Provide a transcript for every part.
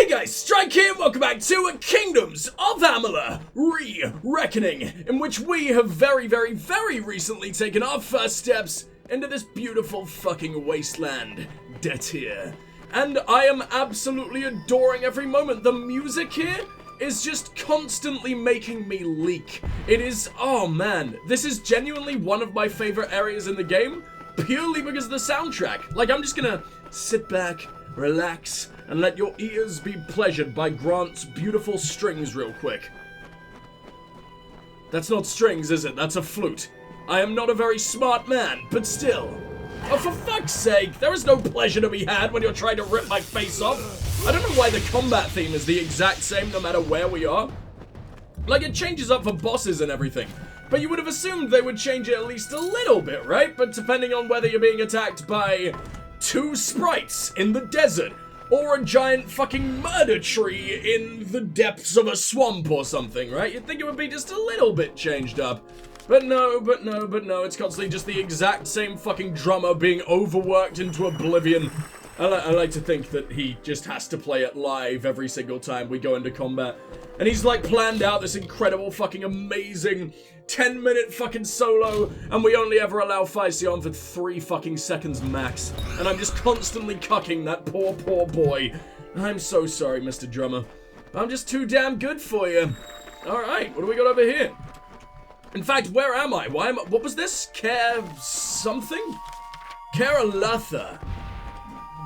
Hey guys, Strike here, welcome back to Kingdoms of Amalur Re-Reckoning, in which we have very recently taken our first steps into this beautiful fucking wasteland, Detir. And I am absolutely adoring every moment. The music here is just constantly making me leak. It is, oh man, this is genuinely one of my favorite areas in the game, purely because of the soundtrack. Like, I'm just gonna sit back, relax, and let your ears be pleasured by Grant's beautiful strings real quick. That's not strings, is it? That's a flute. I am not a very smart man, but still. Oh, for fuck's sake, there is no pleasure to be had when you're trying to rip my face off. I don't know why the combat theme is the exact same no matter where we are. Like, it changes up for bosses and everything. But you would have assumed they would change it at least a little bit, right? But depending on whether you're being attacked by two sprites in the desert, or a giant fucking murder tree in the depths of a swamp or something, right? You'd think it would be just a little bit changed up. But no, it's constantly just the exact same fucking drummer being overworked into oblivion. I like to think that he just has to play it live every single time we go into combat. And he's like planned out this incredible fucking amazing 10-minute fucking solo, and we only ever allow Fiteless on for 3 fucking seconds max. And I'm just constantly cucking that poor boy. I'm so sorry, Mr. Drummer. I'm just too damn good for you. Alright, what do we got over here? In fact, where am I? What was this? Care something? Lljosalfar.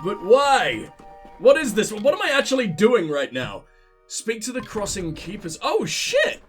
But why? What is this? What am I actually doing right now? Speak to the crossing keepers. Oh shit!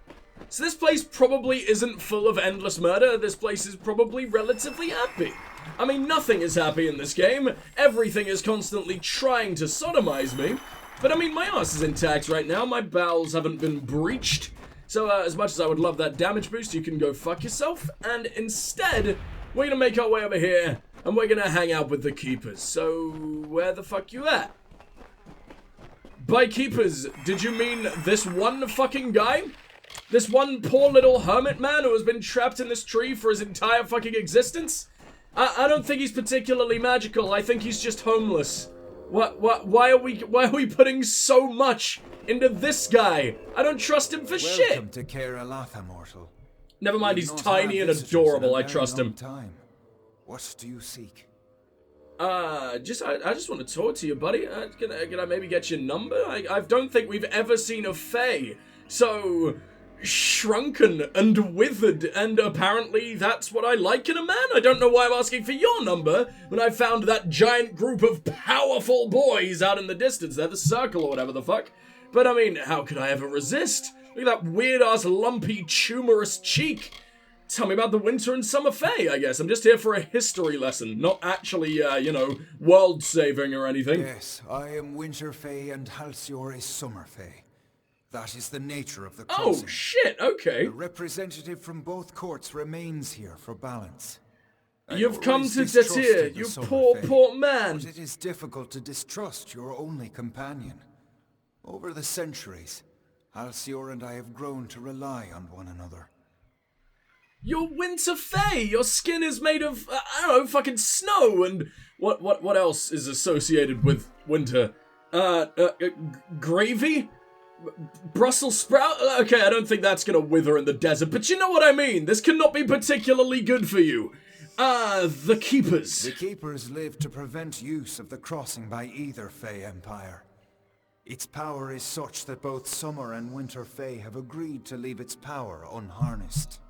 So this place probably isn't full of endless murder. This place is probably relatively happy. I mean, nothing is happy in this game. Everything is constantly trying to sodomize me. But I mean, my ass is intact right now. My bowels haven't been breached. So as much as I would love that damage boost, you can go fuck yourself. And instead, we're gonna make our way over here, and we're gonna hang out with the keepers. So, where the fuck you at? By keepers, did you mean this one fucking guy? This one poor little hermit man who has been trapped in this tree for his entire fucking existence? I don't think he's particularly magical. I think he's just homeless. Why are we putting so much into this guy? I don't trust him for shit. Welcome to Lljosalfar, mortal. Never mind, he's tiny and adorable. I trust him. What do you seek? I just want to talk to you, buddy. Can I maybe get your number? I don't think we've ever seen a fae so shrunken and withered, and apparently that's what I like in a man. I don't know why I'm asking for your number when I found that giant group of powerful boys out in the distance there, the circle or whatever the fuck. But I mean, how could I ever resist? Look at that weird-ass lumpy tumorous cheek. Tell me about the winter and summer fae, I guess. I'm just here for a history lesson, not actually, you know, world-saving or anything. Yes, I am winter fae and Halcyon is summer fae. That is the nature of the crossing. Oh, shit, okay. The representative from both courts remains here for balance. You've come to Detir, you poor man. But it is difficult to distrust your only companion. Over the centuries, Halcyon and I have grown to rely on one another. You're winter fae. Your skin is made of, I don't know, fucking snow, and what else is associated with winter? Gravy? Brussels sprout? Okay, I don't think that's gonna wither in the desert, but you know what I mean. This cannot be particularly good for you. The keepers. The keepers live to prevent use of the crossing by either fae empire. Its power is such that both summer and winter fae have agreed to leave its power unharnessed.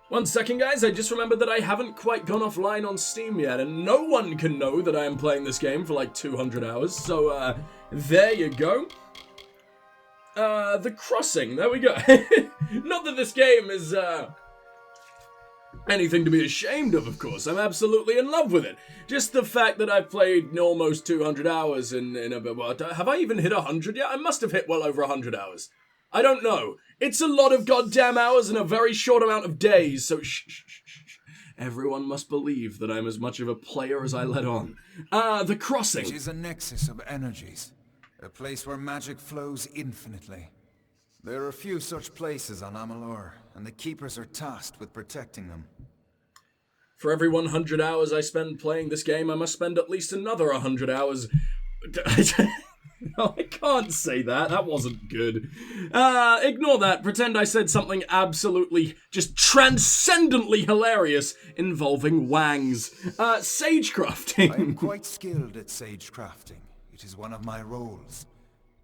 1 second, guys, I just remembered that I haven't quite gone offline on Steam yet, and no one can know that I am playing this game for like 200 hours, so, there you go. The crossing, there we go. Not that this game is, anything to be ashamed of course. I'm absolutely in love with it. Just the fact that I've played almost 200 hours in a bit, what, have I even hit 100 yet? I must have hit well over 100 hours. I don't know. It's a lot of goddamn hours in a very short amount of days, so shh. Everyone must believe that I'm as much of a player as I let on. The crossing. It is a nexus of energies. A place where magic flows infinitely. There are few such places on Amalur, and the keepers are tasked with protecting them. For every 100 hours I spend playing this game, I must spend at least another 100 hours No, I can't say that. That wasn't good. Ignore that. Pretend I said something absolutely just transcendently hilarious involving wangs. Sage crafting. I am quite skilled at sage crafting. It is one of my roles.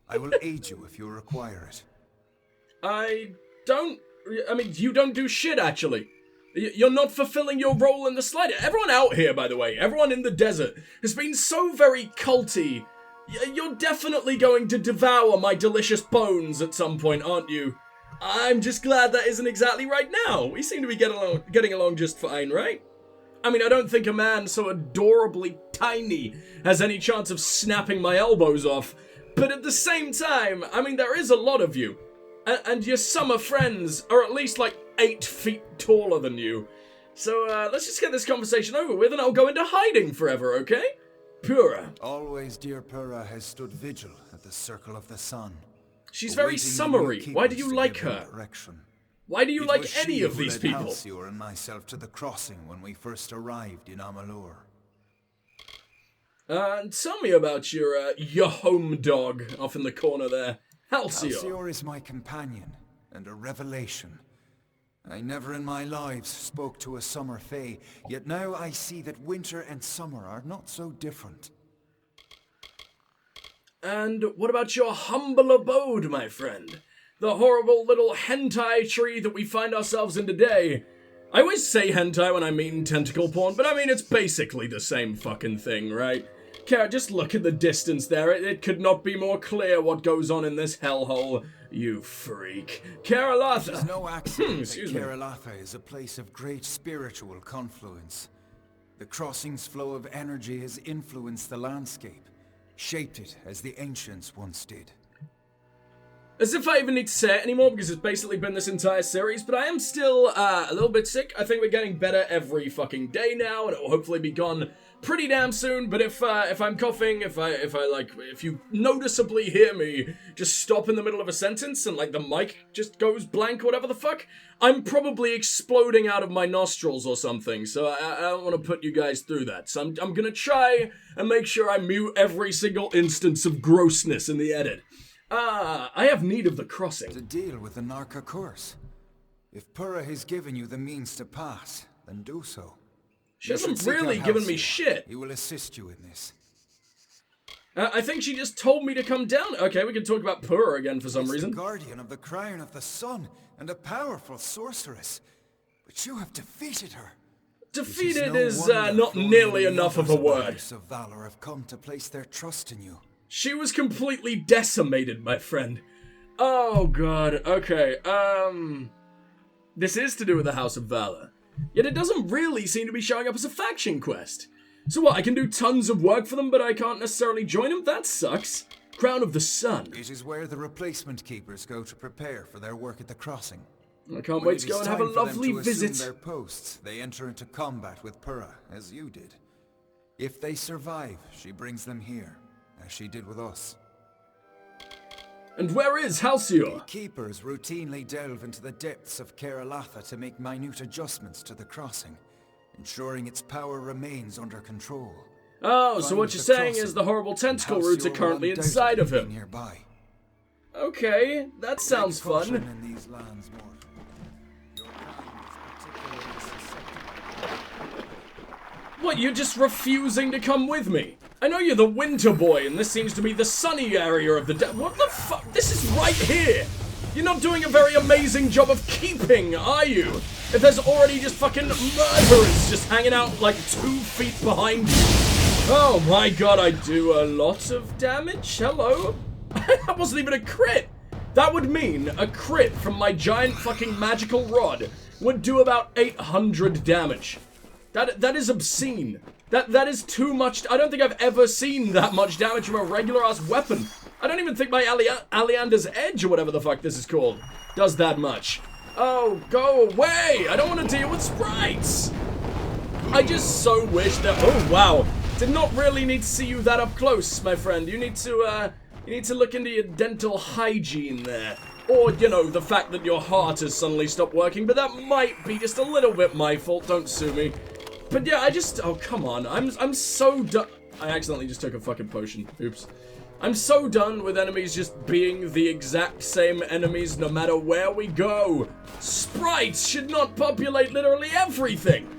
I will aid you if you require it. I mean, you don't do shit, actually. You're not fulfilling your role in the slightest. Everyone out here, by the way, everyone in the desert, has been so very culty. You're definitely going to devour my delicious bones at some point, aren't you? I'm just glad that isn't exactly right now. We seem to be getting along just fine, right? I mean, I don't think a man so adorably tiny has any chance of snapping my elbows off. But at the same time, I mean, there is a lot of you. And your summer friends are at least like 8 feet taller than you. So let's just get this conversation over with and I'll go into hiding forever, okay? Pura. Always dear Pura has stood vigil at the circle of the sun. She's very summery. Why do you like her? Why do you like any of these people? Halcyon and myself to the crossing when we first arrived in Amalur. Tell me about your home dog off in the corner there. Halcyon is my companion and a revelation. I never in my life spoke to a summer fae, yet now I see that winter and summer are not so different. And what about your humble abode, my friend? The horrible little hentai tree that we find ourselves in today. I always say hentai when I mean tentacle porn, but I mean it's basically the same fucking thing, right? Kara, just look at the distance there. It could not be more clear what goes on in this hellhole. You freak. Karalatha. There's no accident that Karalatha is a place of great spiritual confluence. The crossing's flow of energy has influenced the landscape, shaped it as the ancients once did. As if I even need to say it anymore, because it's basically been this entire series, but I am still a little bit sick. I think we're getting better every fucking day now, and it will hopefully be gone pretty damn soon. But if I'm coughing, if you noticeably hear me just stop in the middle of a sentence and like the mic just goes blank, whatever the fuck, I'm probably exploding out of my nostrils or something. So I don't want to put you guys through that. So I'm gonna try and make sure I mute every single instance of grossness in the edit. I have need of the crossing. To deal with the Narca curse. If Pura has given you the means to pass, then do so. She hasn't really given me shit. He will assist you in this. I think she just told me to come down. Okay, we can talk about Pura again for some reason. The guardian of the crown of the sun and a powerful sorceress. But you have defeated her. Defeated is not nearly enough of a word. Elves of Valor have come to place their trust in you. She was completely decimated, my friend. Oh god, okay, this is to do with the House of Valor. Yet it doesn't really seem to be showing up as a faction quest. So what, I can do tons of work for them, but I can't necessarily join them? That sucks. Crown of the Sun. It is where the replacement keepers go to prepare for their work at the crossing. I can't wait to go and have a lovely visit. Their posts, they enter into combat with Pura, as you did. If they survive, she brings them here, as she did with us. And where is Halcyon? Keepers routinely delve into the depths of Karalatha to make minute adjustments to the crossing, ensuring its power remains under control. Oh, so what you're saying is the horrible tentacle roots are currently inside of him. Nearby. Okay, that sounds fun. In these lands, your kind is particularly susceptible. What, you're just refusing to come with me? I know you're the winter boy, and this seems to be the sunny area of the what the fuck? This is right here! You're not doing a very amazing job of keeping, are you? If there's already just fucking murderers just hanging out like 2 feet behind you. Oh my god, I do a lot of damage? Hello? That wasn't even a crit! That would mean a crit from my giant fucking magical rod would do about 800 damage. That is obscene. That is too much. I don't think I've ever seen that much damage from a regular-ass weapon. I don't even think my Aleander's Edge, or whatever the fuck this is called, does that much. Oh, go away! I don't want to deal with sprites! I just so wish that... Oh, wow. Did not really need to see you that up close, my friend. You need to look into your dental hygiene there. Or, you know, the fact that your heart has suddenly stopped working, but that might be just a little bit my fault. Don't sue me. But yeah, oh, come on. I'm so done. I accidentally just took a fucking potion. Oops. I'm so done with enemies just being the exact same enemies no matter where we go. Sprites should not populate literally everything.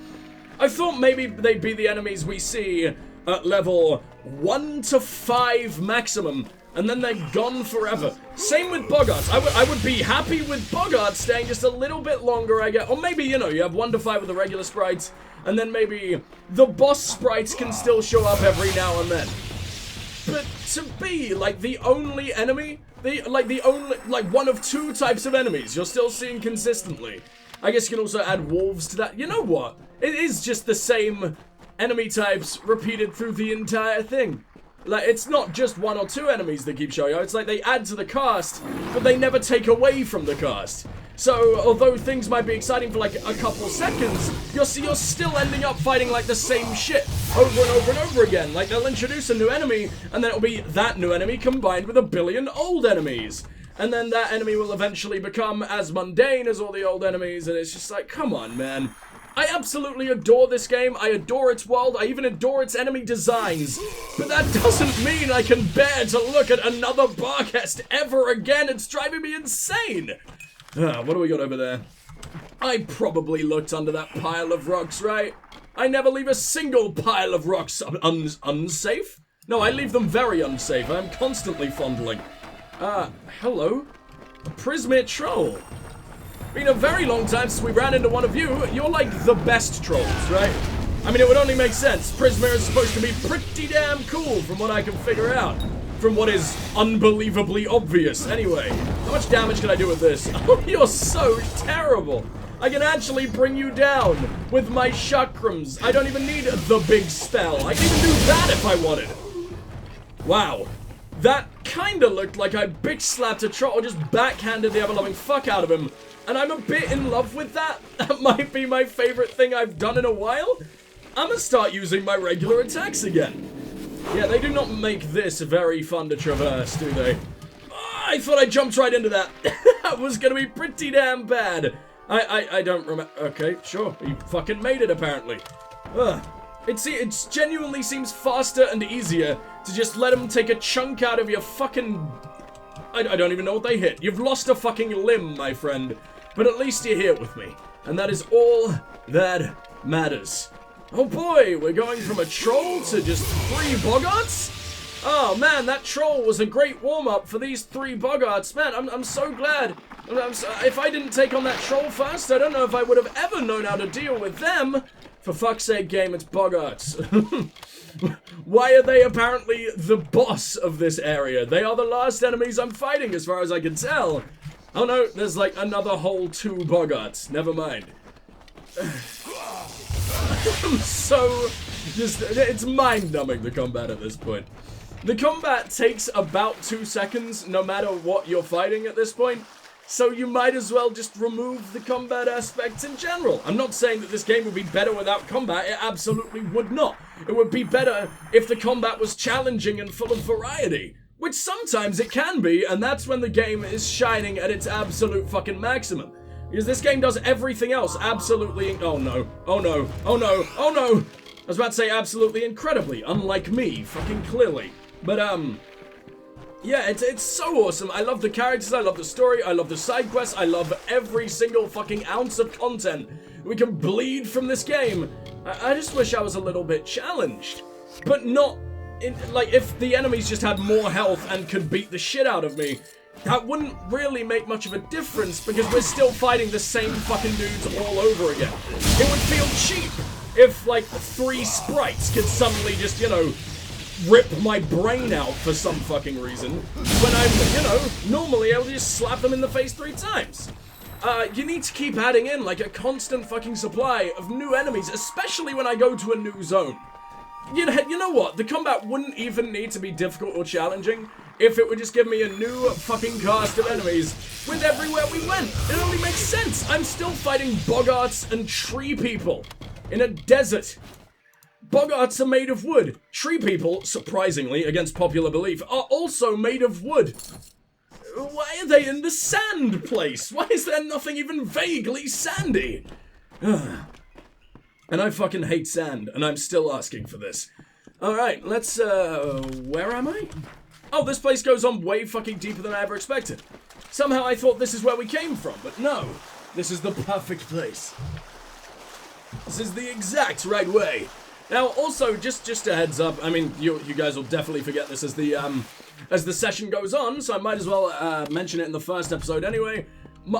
I thought maybe they'd be the enemies we see at level 1 to 5 maximum, and then they're gone forever. Same with boggarts. I would be happy with boggarts staying just a little bit longer, I guess. Or maybe, you know, you have 1 to 5 with the regular sprites, and then maybe the boss sprites can still show up every now and then. But to be, like, the only enemy, like, one of 2 types of enemies you're still seeing consistently. I guess you can also add wolves to that. You know what? It is just the same enemy types repeated through the entire thing. Like, it's not just 1 or 2 enemies that keep showing up. It's like they add to the cast, but they never take away from the cast. So, although things might be exciting for like a couple seconds, you're still ending up fighting like the same shit over and over and over again. Like, they'll introduce a new enemy, and then it'll be that new enemy combined with a billion old enemies. And then that enemy will eventually become as mundane as all the old enemies, and it's just like, come on, man. I absolutely adore this game. I adore its world. I even adore its enemy designs. But that doesn't mean I can bear to look at another Barcast ever again. It's driving me insane. What do we got over there? I probably looked under that pile of rocks, right? I never leave a single pile of rocks unsafe. No, I leave them very unsafe. I'm constantly fondling. Hello? A Prismir troll. Been a very long time since we ran into one of you. You're like the best trolls, right? I mean, it would only make sense. Prismir is supposed to be pretty damn cool from what I can figure out. From what is unbelievably obvious. Anyway, how much damage can I do with this? Oh, you're so terrible. I can actually bring you down with my chakrams. I don't even need the big spell. I can even do that if I wanted. Wow. That kinda looked like I bitch slapped a troll or just backhanded the ever-loving fuck out of him. And I'm a bit in love with that. That might be my favorite thing I've done in a while. I'm gonna start using my regular attacks again. Yeah, they do not make this very fun to traverse, do they? Oh, I thought I jumped right into that. That was gonna be pretty damn bad. I don't remember. Okay, sure. You fucking made it, apparently. Ugh. It genuinely seems faster and easier to just let them take a chunk out of your fucking... I don't even know what they hit. You've lost a fucking limb, my friend. But at least you're here with me. And that is all that matters. Oh boy, we're going from a troll to just 3 boggarts? Oh man, that troll was a great warm-up for these 3 boggarts. Man, I'm so glad. If I didn't take on that troll first, I don't know if I would have ever known how to deal with them. For fuck's sake, game, it's boggarts. Why are they apparently the boss of this area? They are the last enemies I'm fighting, as far as I can tell. Oh no, there's like another whole 2 boggarts. Never mind. I'm so... it's mind-numbing, the combat at this point. The combat takes about 2 seconds, no matter what you're fighting at this point. So you might as well just remove the combat aspects in general. I'm not saying that this game would be better without combat. It absolutely would not. It would be better if the combat was challenging and full of variety. Which sometimes it can be, and that's when the game is shining at its absolute fucking maximum. Because this game does everything else absolutely... Oh no. Oh no. Oh no. Oh no! I was about to say absolutely incredibly, unlike me, fucking clearly. But, yeah, it's so awesome. I love the characters, I love the story, I love the side quests, I love every single fucking ounce of content we can bleed from this game. I just wish I was a little bit challenged. But not, like, if the enemies just had more health and could beat the shit out of me, that wouldn't really make much of a difference because we're still fighting the same fucking dudes all over again. It would feel cheap if, like, 3 sprites could suddenly just, you know, rip my brain out for some fucking reason, when I'm, you know, normally I would just slap them in the face 3 times. You need to keep adding in, like, a constant fucking supply of new enemies, especially when I go to a new zone. You know what? The combat wouldn't even need to be difficult or challenging if it would just give me a new fucking cast of enemies with everywhere we went. It only makes sense. I'm still fighting boggarts and tree people in a desert. Boggarts are made of wood. Tree people, surprisingly, against popular belief, are also made of wood. Why are they in the sand place? Why is there nothing even vaguely sandy? And I fucking hate sand, and I'm still asking for this. Alright, let's, where am I? Oh, this place goes on way fucking deeper than I ever expected. Somehow I thought this is where we came from, but no. This is the perfect place. This is the exact right way. Now, also, just a heads up, I mean, you guys will definitely forget this as the session goes on, so I might as well mention it in the first episode anyway.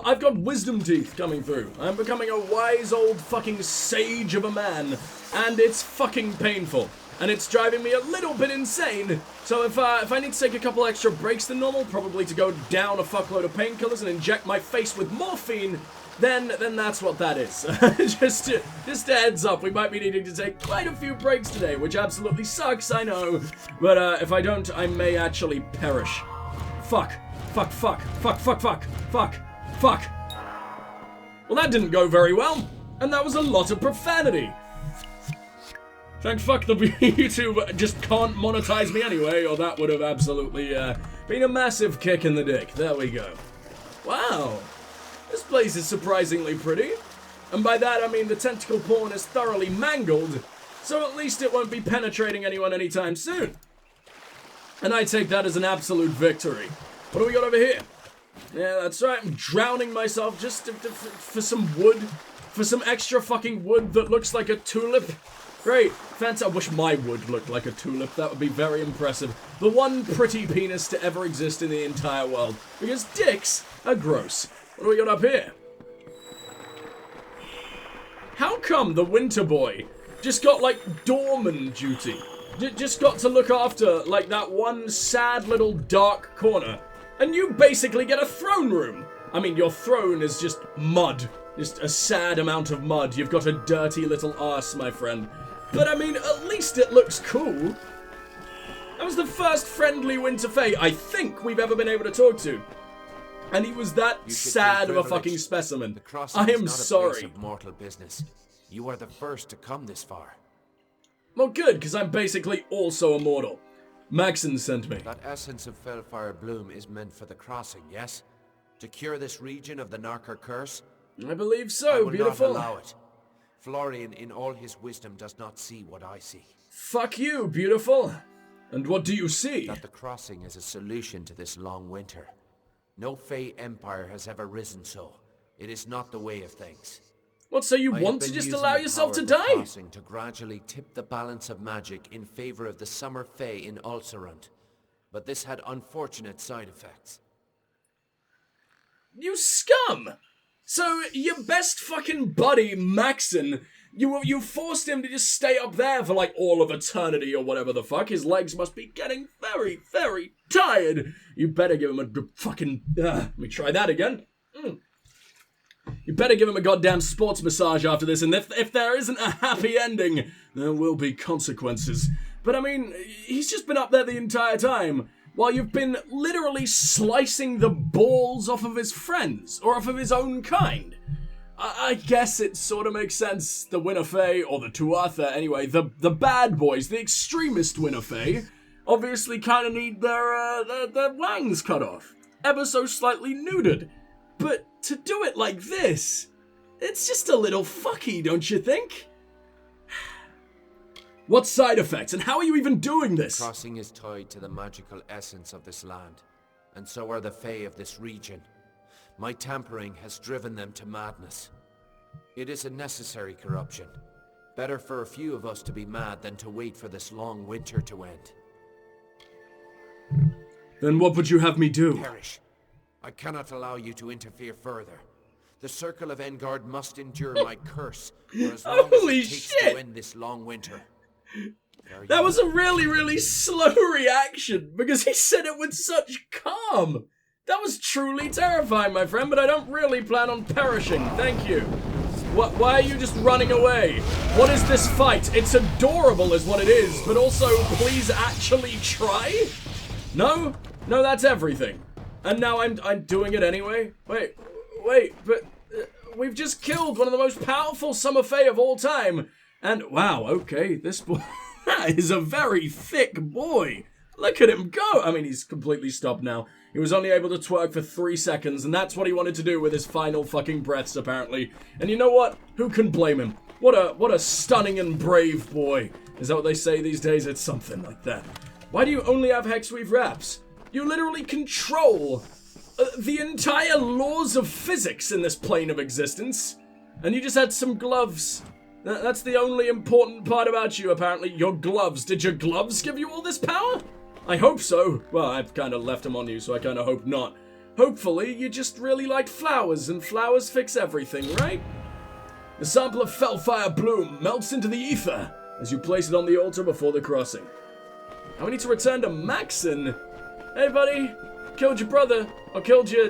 I've got wisdom teeth coming through. I'm becoming a wise old fucking sage of a man, and it's fucking painful. And it's driving me a little bit insane. So if I need to take a couple extra breaks than normal, probably to go down a fuckload of painkillers and inject my face with morphine, then that's what that is. just a heads up, we might be needing to take quite a few breaks today, which absolutely sucks, I know. But if I don't, I may actually perish. Fuck. Fuck, fuck, fuck, fuck, fuck, fuck, fuck. Well, that didn't go very well, and that was a lot of profanity. Thank fuck the YouTube just can't monetize me anyway, or that would have absolutely been a massive kick in the dick. There we go. Wow. This place is surprisingly pretty. And by that I mean the tentacle porn is thoroughly mangled, so at least it won't be penetrating anyone anytime soon. And I take that as an absolute victory. What do we got over here? Yeah, that's right, I'm drowning myself just for some wood. For some extra fucking wood that looks like a tulip. Great, fancy. I wish my wood looked like a tulip. That would be very impressive. The one pretty penis to ever exist in the entire world. Because dicks are gross. What do we got up here? How come the winter boy just got, like, doorman duty? Just got to look after, like, that one sad little dark corner. And you basically get a throne room. I mean, your throne is just mud. Just a sad amount of mud. You've got a dirty little arse, my friend. But, I mean, at least it looks cool. That was the first friendly Winter Fae I think we've ever been able to talk to. And he was that sad of a fucking specimen. I am sorry. Of mortal business. You are the first to come this far. Well, good, because I'm basically also immortal. Maxon sent me. That essence of Fellfire Bloom is meant for the crossing, yes? To cure this region of the Narker curse? I believe so, beautiful. I will not allow it. Florian, in all his wisdom, does not see what I see. Fuck you, beautiful. And what do you see? That the crossing is a solution to this long winter. No Fae empire has ever risen so. It is not the way of things. What, so you want to just allow yourself to die? Crossing to gradually tip the balance of magic in favor of the summer Fae in Ulcerant. But this had unfortunate side effects. You scum! So, your best fucking buddy, Maxon, you forced him to just stay up there for, like, all of eternity or whatever the fuck. His legs must be getting very, very tired. You better give him a fucking... let me try that again. You better give him a goddamn sports massage after this, and if there isn't a happy ending, there will be consequences. But, I mean, he's just been up there the entire time, while you've been literally slicing the balls off of his friends, or off of his own kind. I guess it sort of makes sense. The Winter Fae, or the Tuatha anyway, the bad boys, the extremist Winter Fae, obviously kind of need their wangs cut off. Ever so slightly neutered. But to do it like this, it's just a little fucky, don't you think? What side effects, and how are you even doing this? Crossing is tied to the magical essence of this land, and so are the Fae of this region. My tampering has driven them to madness. It is a necessary corruption. Better for a few of us to be mad than to wait for this long winter to end. Then what would you have me do? Perish. I cannot allow you to interfere further. The Circle of Engard must endure my curse for as long as it takes to end this long winter. That was a really, really slow reaction, because he said it with such calm. That was truly terrifying, my friend, but I don't really plan on perishing, thank you. Why are you just running away? What is this fight? It's adorable is what it is, but also, please actually try? No? No, that's everything. And now I'm doing it anyway? Wait, but we've just killed one of the most powerful Summer Fae of all time. And, wow, okay, this boy is a very thick boy. Look at him go. I mean, he's completely stopped now. He was only able to twerk for 3 seconds, and that's what he wanted to do with his final fucking breaths, apparently. And you know what? Who can blame him? What a stunning and brave boy. Is that what they say these days? It's something like that. Why do you only have hexweave wraps? You literally control the entire laws of physics in this plane of existence. And you just had some gloves. That's the only important part about you, apparently. Your gloves. Did your gloves give you all this power? I hope so. Well, I've kind of left them on you, so I kind of hope not. Hopefully, you just really like flowers, and flowers fix everything, right? The sample of Felfire Bloom melts into the ether as you place it on the altar before the crossing. Now we need to return to Maxon. Hey, buddy. Killed your brother. Or killed your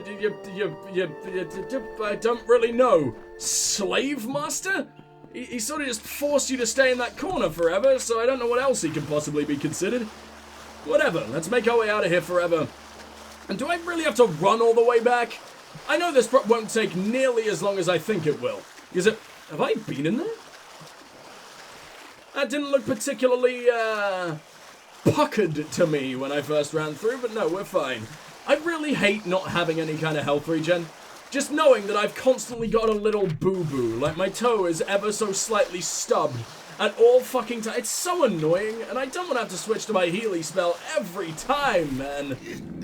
I don't really know. Slave master? He sort of just forced you to stay in that corner forever, so I don't know what else he could possibly be considered. Whatever, let's make our way out of here forever. And do I really have to run all the way back? I know this won't take nearly as long as I think it will. Is it... Have I been in there? That didn't look particularly, puckered to me when I first ran through, but no, we're fine. I really hate not having any kind of health regen. Just knowing that I've constantly got a little boo-boo, like my toe is ever so slightly stubbed at all fucking time. It's so annoying, and I don't want to have to switch to my Healy spell every time, man.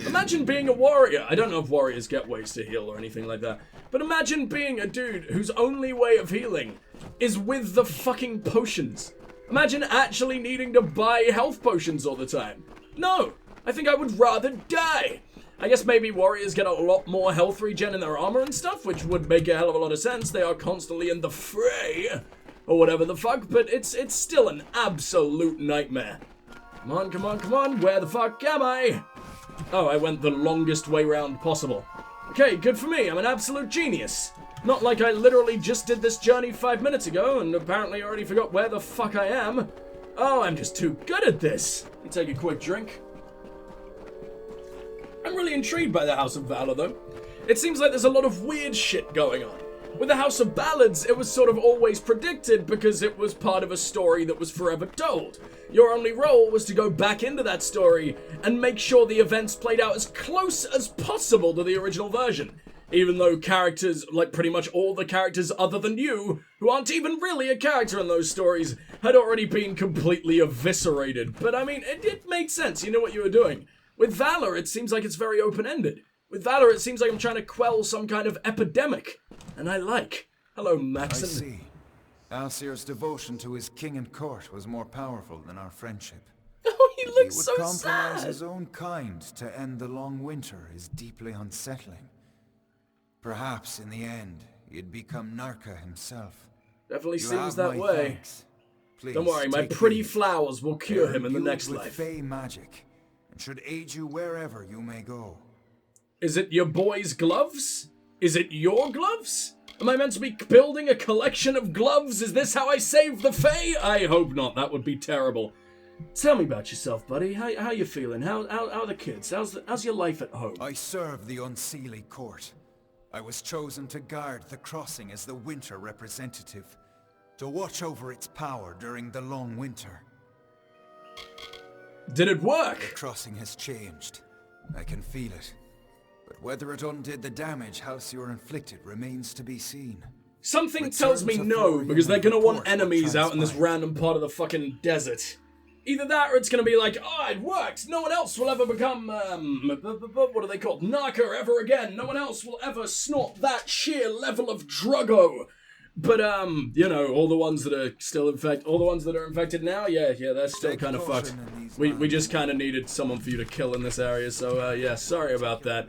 Imagine being a warrior. I don't know if warriors get ways to heal or anything like that, but imagine being a dude whose only way of healing is with the fucking potions. Imagine actually needing to buy health potions all the time. No, I think I would rather die. I guess maybe warriors get a lot more health regen in their armor and stuff, which would make a hell of a lot of sense. They are constantly in the fray, or whatever the fuck, but it's still an absolute nightmare. Come on, come on, come on, where the fuck am I? Oh, I went the longest way round possible. Okay, good for me, I'm an absolute genius. Not like I literally just did this journey 5 minutes ago, and apparently already forgot where the fuck I am. Oh, I'm just too good at this. Let me take a quick drink. I'm really intrigued by the House of Valor, though. It seems like there's a lot of weird shit going on. With the House of Ballads, it was sort of always predicted because it was part of a story that was forever told. Your only role was to go back into that story and make sure the events played out as close as possible to the original version. Even though characters, like pretty much all the characters other than you, who aren't even really a character in those stories, had already been completely eviscerated. But I mean, it made sense, you knew what you were doing. With Valor, it seems like it's very open-ended. With Valor, it seems like I'm trying to quell some kind of epidemic. And I like. Hello, Maxon. I see. Alcir's devotion to his king and court was more powerful than our friendship. Oh, he looks so He would compromise sad. his own kind to end the long winter is deeply unsettling. Perhaps, in the end, he'd become Narka himself. Definitely You seems have that my way. thanks. Please, Don't worry, my take pretty leave. flowers will cure They're him in the imbued next with life. Fey magic, and should aid you wherever you may go. Is it your boy's gloves? Is it your gloves? Am I meant to be building a collection of gloves? Is this how I save the Fae? I hope not. That would be terrible. Tell me about yourself, buddy. How you feeling? How are the kids? How's your life at home? I serve the Unseelie court. I was chosen to guard the crossing as the winter representative, to watch over its power during the long winter. Did it The work? crossing has changed. I can feel it. But whether it undid the damage Halcyon inflicted remains to be seen. Something Return tells me to no, Florian because they're and gonna want report what enemies out in this transpired. random part of the fucking desert. Either that, or it's gonna be like, oh, it worked! No one else will ever become, what are they called? Narca ever again! No one else will ever snort that sheer level of druggo! But, you know, all the ones that are still infected, all the ones that are infected now, yeah, they're still Take kind of fucked. caution in these We lands. just kind of needed someone for you to kill in this area, so, yeah, sorry about that.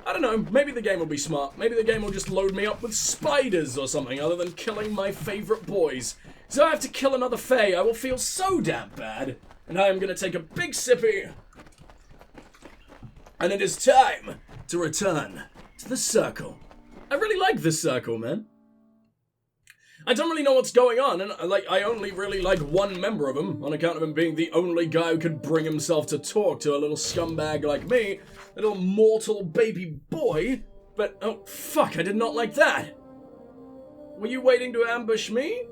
I don't know, maybe the game will be smart. Maybe the game will just load me up with spiders or something other than killing my favorite boys. So I have to kill another Fae, I will feel so damn bad. And I am going to take a big sippy. And it is time to return to the circle. I really like this circle, man. I don't really know what's going on, and I only really like one member of him, on account of him being the only guy who could bring himself to talk to a little scumbag like me, a little mortal baby boy, but oh fuck, I did not like that. Were you waiting to ambush me?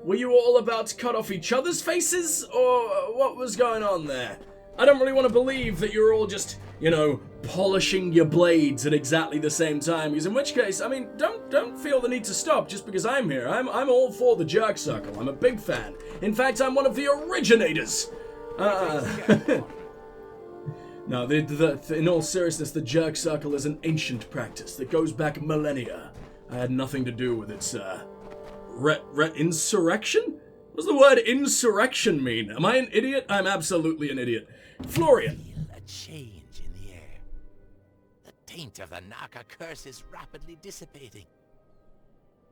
Were you all about to cut off each other's faces, or what was going on there? I don't really want to believe that you're all just, you know, polishing your blades at exactly the same time, because in which case, I mean, don't feel the need to stop just because I'm here. I'm all for the jerk circle. I'm a big fan. In fact, I'm one of the originators. No, in all seriousness, the jerk circle is an ancient practice that goes back millennia. I had nothing to do with its, insurrection? What does the word insurrection mean? Am I an idiot? I'm absolutely an idiot. Florian. Feel a change in the air. The taint of the Naka curse is rapidly dissipating.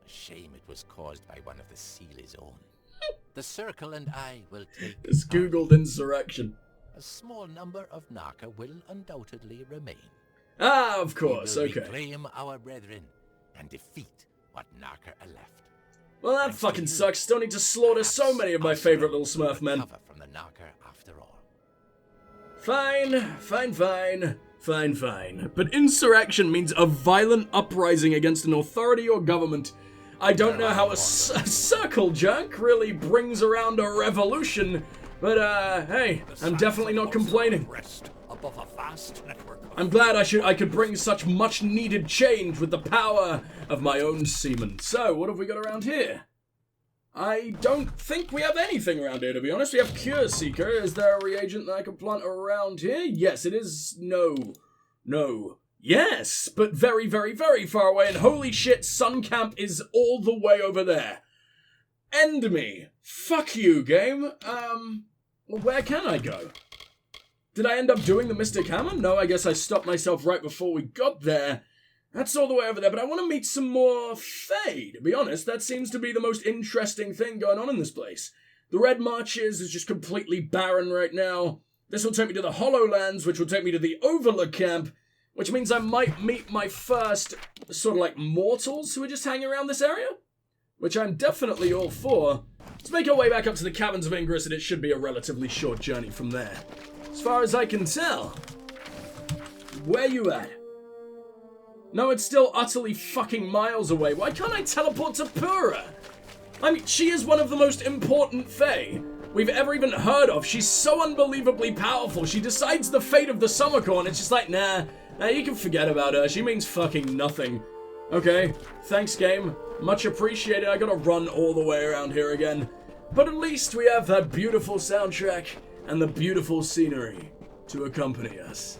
A shame it was caused by one of the Seele's own. The Circle and I will take... It's googled insurrection. A small number of Naka will undoubtedly remain. Ah, of course, we will okay. reclaim our brethren and defeat what Naka are left. Well, that fucking sucks. Still need to slaughter so many of my favorite little Smurf men. From the Naka after all. Fine. But insurrection means a violent uprising against an authority or government. I don't know how a circle jerk really brings around a revolution, but hey, I'm definitely not complaining. I'm glad I could bring such much needed change with the power of my own semen. So, what have we got around here? I don't think we have anything around here, to be honest. We have Cure Seeker. Is there a reagent that I can plant around here? Yes, it is. No. Yes, but very, very, very far away. And holy shit, Sun Camp is all the way over there. End me. Fuck you, game. Well, where can I go? Did I end up doing the Mystic Hammer? No, I guess I stopped myself right before we got there. That's all the way over there, but I want to meet some more Fae, to be honest. That seems to be the most interesting thing going on in this place. The Red Marches is just completely barren right now. This will take me to the Hollowlands, which will take me to the Overlook Camp, which means I might meet my first sort of like mortals who are just hanging around this area, which I'm definitely all for. Let's make our way back up to the Caverns of Ingress, and it should be a relatively short journey from there. As far as I can tell. Where you at? No, it's still utterly fucking miles away. Why can't I teleport to Pura? I mean, she is one of the most important Fae we've ever even heard of. She's so unbelievably powerful. She decides the fate of the Summercorn. It's just like, nah, you can forget about her. She means fucking nothing. Okay, thanks, game. Much appreciated. I gotta run all the way around here again. But at least we have that beautiful soundtrack and the beautiful scenery to accompany us.